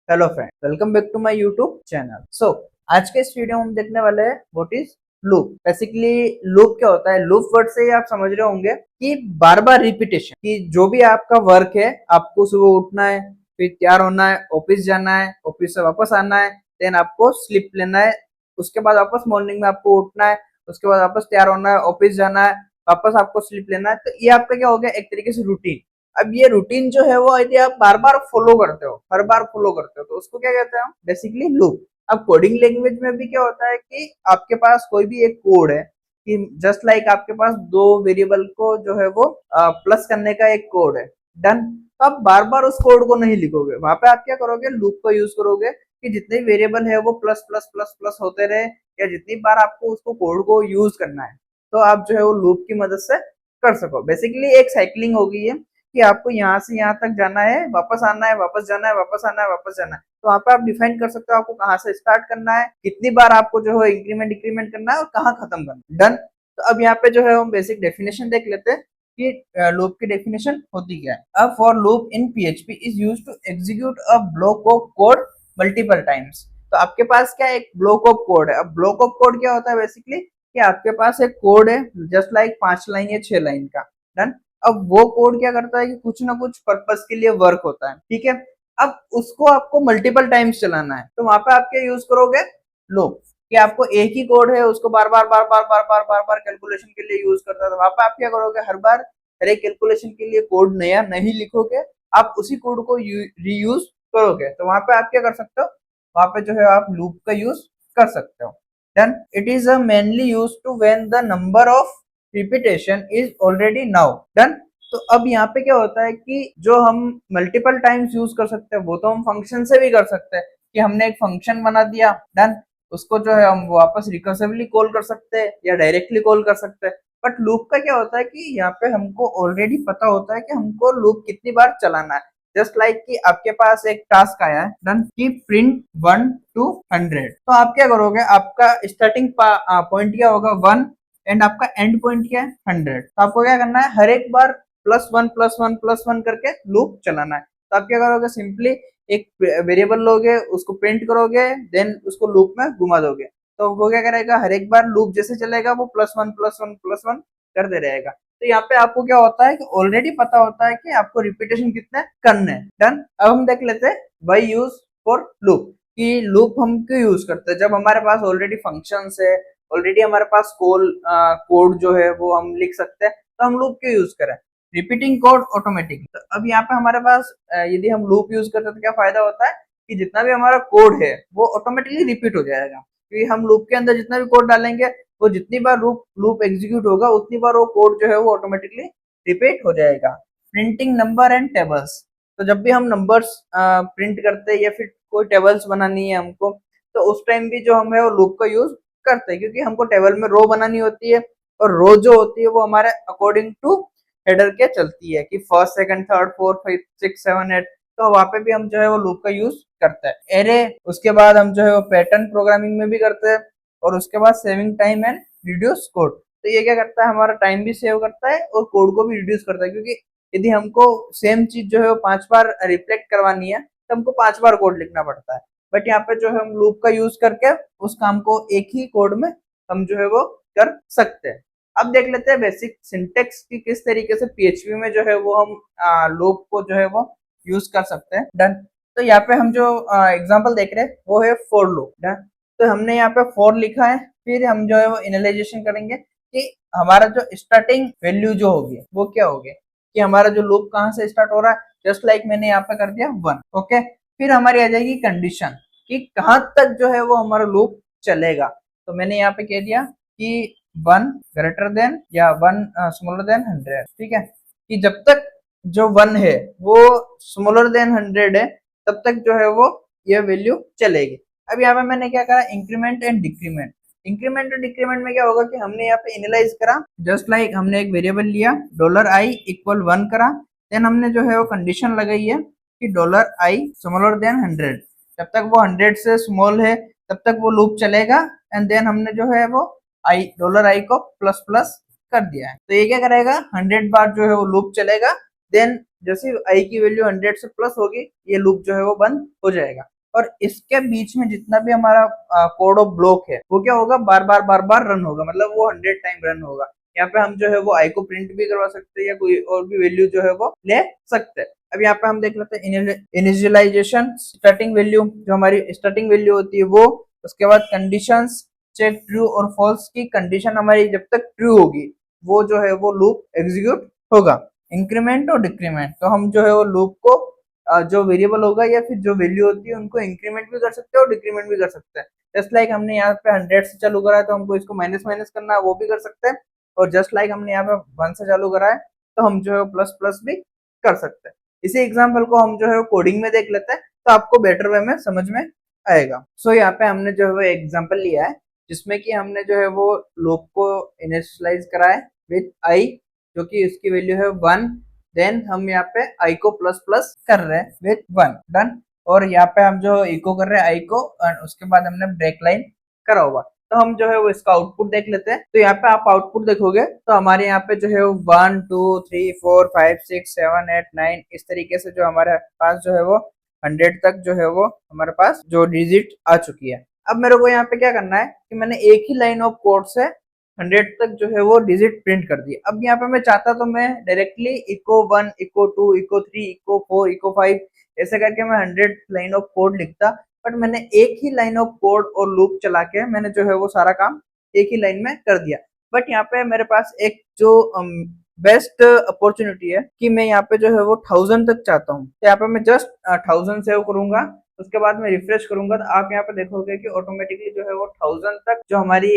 Hello friend, welcome back to my YouTube channel. आज के इस वीडियो में हम देखने वाले हैं what is loop. Basically loop क्या होता है। लूप वर्ड से ही आप समझ रहे होंगे कि बार बार रिपीटेशन, कि जो भी आपका वर्क है, आपको सुबह उठना है, फिर तैयार होना है, ऑफिस जाना है, ऑफिस से वापस आना है, देन आपको स्लिप लेना है, उसके बाद वापस मॉर्निंग में आपको उठना है, उसके बाद वापस तैयार होना है, ऑफिस जाना है, वापस आपको स्लिप लेना है। तो ये आपका क्या हो गया, एक तरीके से रूटीन। अब ये रूटीन जो है वो यदि आप बार बार फॉलो करते हो, हर बार फॉलो करते हो, तो उसको क्या कहते हैं हम, बेसिकली लूप। अब कोडिंग लैंग्वेज में भी क्या होता है कि आपके पास कोई भी एक कोड है, कि जस्ट लाइक आपके पास दो वेरिएबल को जो है वो प्लस करने का एक कोड है, डन। तो आप बार बार उस कोड को नहीं लिखोगे, वहां पे आप क्या करोगे, लूप का यूज करोगे कि जितने वेरिएबल है वो प्लस प्लस प्लस प्लस होते रहे, या जितनी बार आपको उसको कोड को यूज करना है तो आप जो है वो लूप की मदद से कर सको। बेसिकली एक साइकिलिंग हो गई है कि आपको यहाँ से यहाँ तक जाना है, वापस आना है, वापस जाना है, वापस आना है, वापस जाना है। तो वहाँ पे आप डिफाइन कर सकते हो आपको कहाँ से स्टार्ट करना है, कितनी बार आपको जो है इंक्रीमेंट डिक्रीमेंट करना है और कहाँ खत्म करना है, डन। तो अब यहाँ पे जो है हम बेसिक डेफिनेशन देख लेते हैं कि लूप की डेफिनेशन होती क्या है। अब for loop in PHP is used to execute a block of code multiple times. तो आपके पास क्या एक ब्लॉक ऑफ कोड है। अब ब्लॉक ऑफ कोड क्या होता है, बेसिकली कि आपके पास एक कोड है जस्ट लाइक 5 लाइन या 6 लाइन का, डन। अब वो कोड क्या करता है कि कुछ ना कुछ पर्पस के लिए वर्क होता है, ठीक है। अब उसको आपको मल्टीपल टाइम्स चलाना है, तो वहां पे आप क्या यूज करोगे, लूप। कि आपको एक ही कोड है, उसको बार बार बार बार बार बार बार बार कैलकुलेशन के लिए यूज करता है, तो वहां पे आप क्या करोगे, हर बार हर एक कैलकुलेशन के लिए कोड नया नहीं लिखोगे, आप उसी कोड को रीयूज करोगे। तो वहां पे आप क्या कर सकते हो, वहां पे जो है आप लूप का यूज कर सकते हो, done. It is mainly used to when the number of repetition is already now done। तो अब यहाँ पे क्या होता है कि जो हम मल्टीपल टाइम्स यूज कर सकते हैं वो तो हम फंक्शन से भी कर सकते हैं, कि हमने एक फंक्शन बना दिया, डन। उसको जो है हम वापस रिकर्सिवली कॉल कर सकते हैं या डायरेक्टली कॉल कर सकते हैं। बट लूप का क्या होता है कि यहाँ पे हमको ऑलरेडी पता होता है कि हमको लूप कितनी बार चलाना है। जस्ट लाइक कि आपके पास एक टास्क आया है, डन, कि प्रिंट 1 to 100। तो आप क्या करोगे, आपका स्टार्टिंग पॉइंट क्या होगा, 1, एंड आपका एंड पॉइंट क्या है, 100। तो आपको क्या करना है, हर एक बार +1 +1 +1 करके लूप चलाना है। तो आप क्या करोगे, सिंपली एक वेरिएबल लोगे, उसको प्रिंट करोगे, देन उसको लूप में घुमा दोगे, तो वो क्या करेगा, हर एक बार लूप जैसे चलेगा वो +1 +1 +1 करते रहेगा। तो यहाँ पे आपको क्या होता है कि ऑलरेडी पता होता है कि आपको रिपीटेशन कितने करने हैं, डन। अब हम देख लेते हैं वाई यूज फॉर लूप, कि लूप हम क्यों यूज करते हैं। जब हमारे पास ऑलरेडी फंक्शंस है, ऑलरेडी हमारे पास कोड जो है वो हम लिख सकते हैं, तो हम लूप क्यों यूज करें, रिपीटिंग कोड ऑटोमेटिक। तो अब यहाँ पे हमारे पास यदि हम लूप यूज करते हैं तो क्या फायदा होता है कि जितना भी हमारा कोड है वो ऑटोमेटिकली रिपीट हो जाएगा, क्योंकि हम लूप के अंदर जितना भी कोड डालेंगे वो जितनी बार लूप लूप एग्जीक्यूट होगा उतनी बार वो कोड जो है वो ऑटोमेटिकली रिपीट हो जाएगा। Printing number and tables. तो जब भी हम नंबर्स प्रिंट करते हैं या फिर कोई टेबल्स बनानी है हमको, तो उस टाइम भी जो हम है वो लूप का यूज करते हैं, क्योंकि हमको टेबल में रो बनानी होती है, और रो जो होती है वो हमारे अकॉर्डिंग टू हेडर के चलती है, कि first second third fourth five six seven eight. तो वहां पे भी हम जो है वो लूप का यूज करते हैं। एरे, उसके बाद हम जो है वो पैटर्न प्रोग्रामिंग में भी करते हैं, और उसके बाद saving time and reduce code. तो ये क्या करता है, हमारा टाइम भी सेव करता है और कोड को भी रिड्यूस करता है, क्योंकि यदि हमको सेम चीज जो है वो 5 बार रिफ्लेक्ट करवानी है तो हमको 5 बार कोड लिखना पड़ता है। बट यहाँ पे जो है हम लूप का यूज करके उस काम को एक ही कोड में हम जो है वो कर सकते हैं। अब देख लेते हैं बेसिक सिंटेक्स की किस तरीके से पीएचपी में जो है वो हम लूप को जो है वो यूज कर सकते हैं, डन। तो यहाँ पे हम जो एग्जांपल देख रहे हैं वो है फॉर लूप, डन। तो हमने यहाँ पे फॉर लिखा है, फिर हम जो है वो एनालाइजेशन करेंगे कि हमारा जो स्टार्टिंग वैल्यू जो होगी वो क्या होगी, कि हमारा जो लूप कहाँ से स्टार्ट हो रहा है। जस्ट लाइक मैंने यहाँ पे कर दिया 1, ओके। फिर हमारी आ जाएगी कंडीशन कि कहाँ तक जो है वो हमारा लूप चलेगा। तो मैंने यहाँ पे कह दिया कि 1 ग्रेटर देन या 1 स्मॉलर देन 100, ठीक है। कि जब तक जो 1 है वो स्मॉलर देन 100 है तब तक जो है वो ये वैल्यू चलेगी। अब यहाँ पे मैंने क्या करा, इंक्रीमेंट एंड डिक्रीमेंट। इंक्रीमेंट और डिक्रीमेंट में क्या होगा कि हमने यहाँ पे एनालाइज करा, जस्ट लाइक हमने एक वेरिएबल लिया $i = 1 करा, देन हमने जो है वो कंडीशन लगाई है कि $i स्मॉलर देन 100। जब तक वो 100 से स्मॉल है तब तक वो लूप चलेगा, एंड देन हमने जो है वो $i को प्लस प्लस कर दिया है। तो ये क्या करेगा, 100 बार जो है वो लूप चलेगा, देन जैसे i की वैल्यू 100 से प्लस होगी ये लूप जो है वो बंद हो जाएगा। और इसके बीच में जितना भी हमारा कोड ऑफ ब्लॉक है वो क्या होगा, बार बार रन होगा, मतलब वो 100 टाइम रन होगा। यहाँ पे हम जो है वो आई को प्रिंट भी करवा सकते हैं या कोई और भी वैल्यू जो है वो ले सकते हैं। अब यहाँ पे हम देख लेते हैं इनिशियलाइजेशन, स्टार्टिंग वैल्यू, जो हमारी स्टार्टिंग वैल्यू होती है वो, उसके बाद कंडीशंस, चेक ट्रू और फॉल्स की कंडीशन हमारी जब तक ट्रू होगी वो जो है वो लूप एग्जीक्यूट होगा। इंक्रीमेंट और डिक्रीमेंट, तो हम जो है वो लूप को जो वेरिएबल होगा या फिर जो वैल्यू होती है उनको इंक्रीमेंट भी कर सकते हैं और डिक्रीमेंट भी कर सकते हैं। जस्ट लाइक हमने यहाँ पे 100 से चालू करा है तो हमको इसको माइनस माइनस करना है वो भी कर सकते हैं, और जस्ट लाइक हमने यहाँ पे 1 से चालू करा है तो हम जो है प्लस प्लस भी कर सकते हैं। इसी एग्जाम्पल को हम जो है कोडिंग में देख लेते हैं तो आपको बेटर वे में समझ में आएगा। सो यहाँ पे हमने जो है वो एग्जाम्पल लिया है जिसमें कि हमने जो है वो लूप को इनिशियलाइज करा है विथ आई, जो कि उसकी वैल्यू है 1। देन हम यहाँ पे आई को प्लस प्लस कर रहे हैं विथ 1, डन। और यहाँ पे हम जो इको कर रहे हैं आई को, और उसके बाद हमने ब्रेक लाइन करा हुआ। तो हम जो है वो इसका आउटपुट देख लेते हैं। तो यहाँ पे आप आउटपुट देखोगे तो हमारे यहाँ पे जो है 1 2 3 4 5 6 7 8 9 इस तरीके से जो हमारे पास जो है वो 100 तक जो है वो हमारे पास जो डिजिट आ चुकी है। अब मेरे को यहाँ पे क्या करना है कि मैंने एक ही लाइन ऑफ कोड से 100 तक जो है वो डिजिट प्रिंट कर दिए। अब यहाँ पे मैं चाहता तो मैं directly echo 1 echo 2 echo 3 echo 4 echo 5 ऐसे करके मैं 100 लाइन ऑफ कोड लिखता, बट मैंने एक ही लाइन ऑफ कोड और लूप चला के मैंने जो है वो सारा काम एक ही लाइन में कर दिया। बट यहाँ पे मेरे पास एक जो बेस्ट अपॉर्चुनिटी है कि मैं यहाँ पे जो है वो 1000 तक चाहता हूँ। तो यहाँ पे मैं जस्ट 1000 सेव करूंगा, उसके बाद मैं रिफ्रेश करूंगा तो आप यहाँ पे देखोगे कि ऑटोमेटिकली जो है वो 1000 तक जो हमारी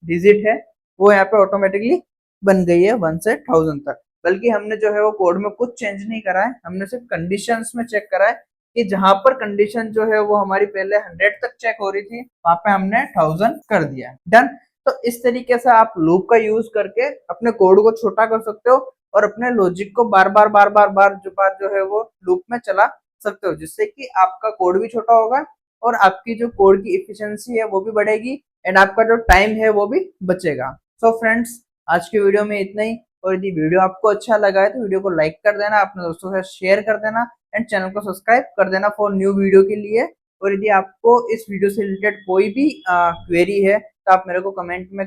डिजिट है वो यहाँ पे ऑटोमेटिकली बन गई है 1 से 1000 तक। बल्कि हमने जो है वो कोड में कुछ चेंज नहीं करा है, हमने सिर्फ कंडीशंस में चेक करा है कि जहां पर कंडीशन जो है वो हमारी पहले 100 तक चेक हो रही थी वहां पे हमने 1000 कर दिया, डन। तो इस तरीके से आप लूप का यूज करके अपने कोड को छोटा कर सकते हो और अपने लॉजिक को बार बार जो है वो लूप में चला सकते हो, जिससे कि आपका कोड भी छोटा होगा और आपकी जो कोड की इफिशियंसी है वो भी बढ़ेगी एंड आपका जो टाइम है वो भी बचेगा। सो फ्रेंड्स, आज की वीडियो में इतना ही। और यदि वीडियो आपको अच्छा लगा है तो वीडियो को लाइक कर देना, अपने दोस्तों से शेयर कर देना एंड चैनल को सब्सक्राइब कर देना फॉर न्यू वीडियो के लिए। और यदि आपको इस वीडियो से रिलेटेड कोई भी क्वेरी है तो आप मेरे को कमेंट में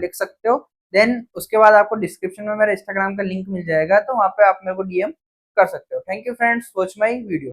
लिख सकते हो। देन उसके बाद आपको डिस्क्रिप्शन में मेरा इंस्टाग्राम का लिंक मिल जाएगा, तो वहाँ पे आप मेरे को डीएम कर सकते हो। Thank you friends, watch my video.